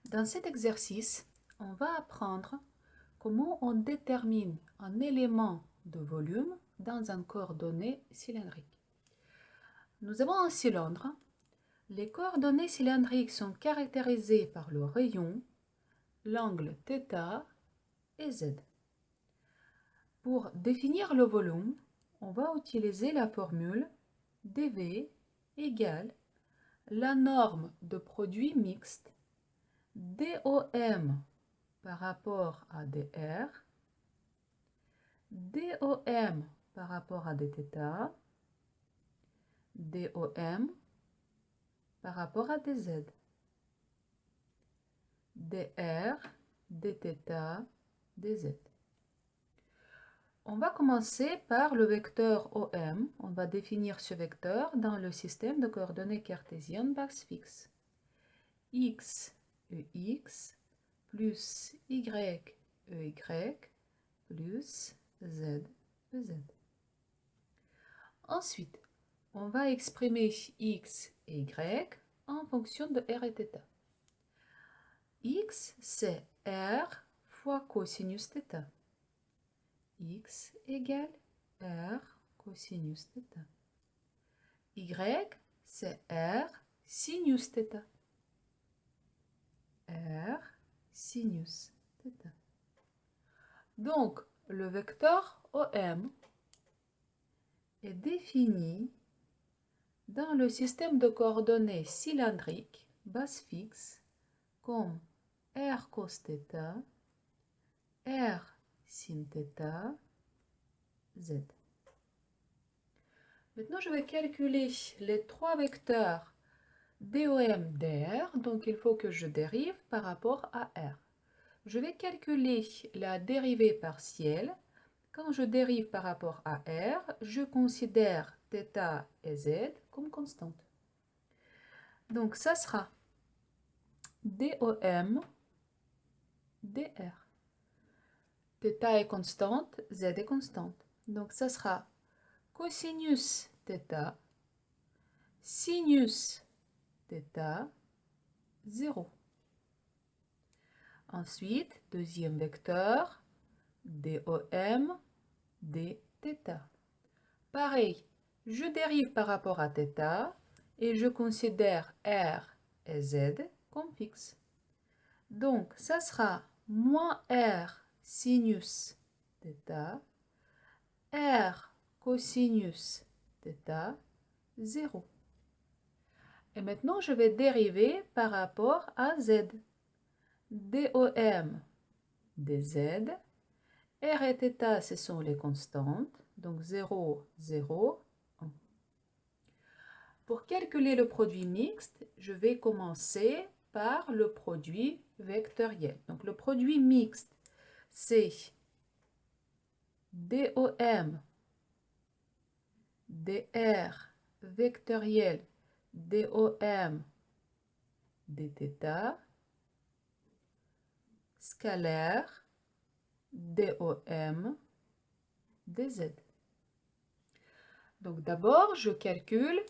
Dans cet exercice, on va apprendre comment on détermine un élément de volume dans un coordonné cylindrique. Nous avons un cylindre. Les coordonnées cylindriques sont caractérisées par le rayon, l'angle θ et z. Pour définir le volume, on va utiliser la formule dV égale la norme de produit mixte DOM par rapport à dr, DOM par rapport à dθ, DOM par rapport à dz, dr, dθ, dz. On va commencer par le vecteur OM. On va définir ce vecteur dans le système de coordonnées cartésiennes base fixe. X, EX, plus Y, EY, plus Z, EZ. Ensuite, on va exprimer X et Y en fonction de R et θ. X, c'est R fois cosinus θ. X égale R cosinus θ. Y, c'est R sinus θ. R sinus θ. Donc, le vecteur OM est défini dans le système de coordonnées cylindriques base fixe comme R cos θ, R sin θ, Z. Maintenant, je vais calculer les trois vecteurs DOM, DR, donc il faut que je dérive par rapport à R. Je vais calculer la dérivée partielle. Quand je dérive par rapport à R, je considère θ et Z comme constantes. Donc, ça sera DOM, DR. θ est constante, Z est constante. Donc, ça sera cosinus θ, sinus θ, 0. Ensuite, deuxième vecteur, DOM, dθ. Pareil, je dérive par rapport à θ et je considère R et Z comme fixes. Donc, ça sera moins R sinus θ, R cosinus θ, 0. Et maintenant, je vais dériver par rapport à Z. DOM, dz. R et θ, ce sont les constantes. Donc 0, 0, 1. Pour calculer le produit mixte, je vais commencer par le produit vectoriel. Donc le produit mixte, c'est DOM, dr vectoriel DOM, dθ, scalaire DOM, dz. Donc d'abord, je calcule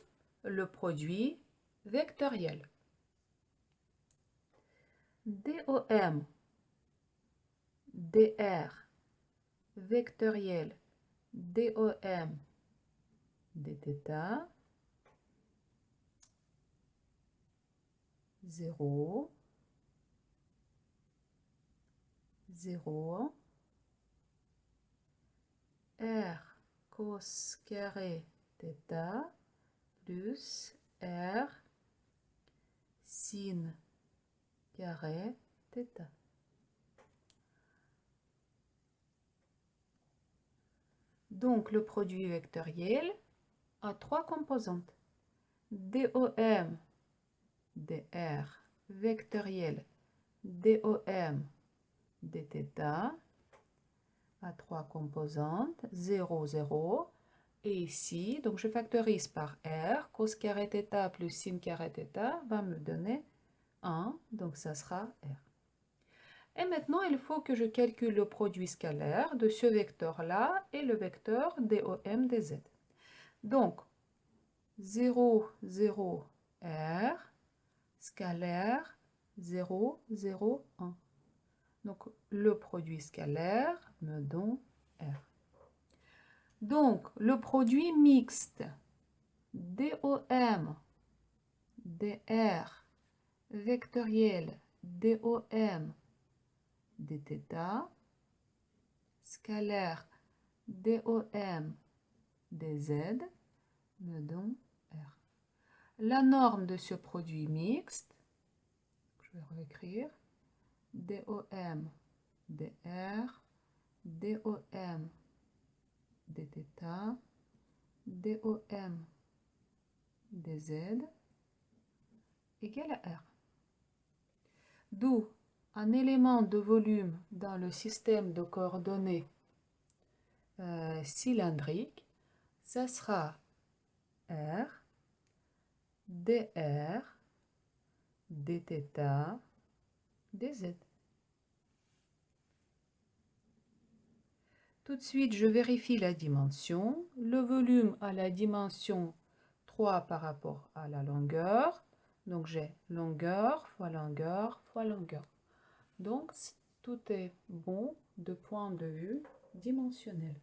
le produit vectoriel. DOM, dr vectoriel DOM, dθ, 0, 0, R cos carré θ plus R sin carré θ. Donc le produit vectoriel a trois composantes. DOM, dr vectoriel DOM, dθ à trois composantes, 0, 0. Et ici, donc je factorise par R, cos carré θ plus sin carré θ va me donner 1, donc ça sera R. Et maintenant, il faut que je calcule le produit scalaire de ce vecteur-là et le vecteur DOM dz. Donc, 0, 0, R, scalaire 0, 0, 1. Donc, le produit scalaire me donne R. Donc, le produit mixte DOM, DR, vectoriel DOM, dθ, scalaire DOM, dz, me donne R. La norme de ce produit mixte, je vais réécrire, DOM, dr, DOM, dθ, DOM, dz égale à R. D'où un élément de volume dans le système de coordonnées cylindrique, ça sera R, dr, dθ, dz. Tout de suite, je vérifie la dimension. Le volume a la dimension 3 par rapport à la longueur. Donc, j'ai longueur fois longueur fois longueur. Donc, tout est bon de point de vue dimensionnel.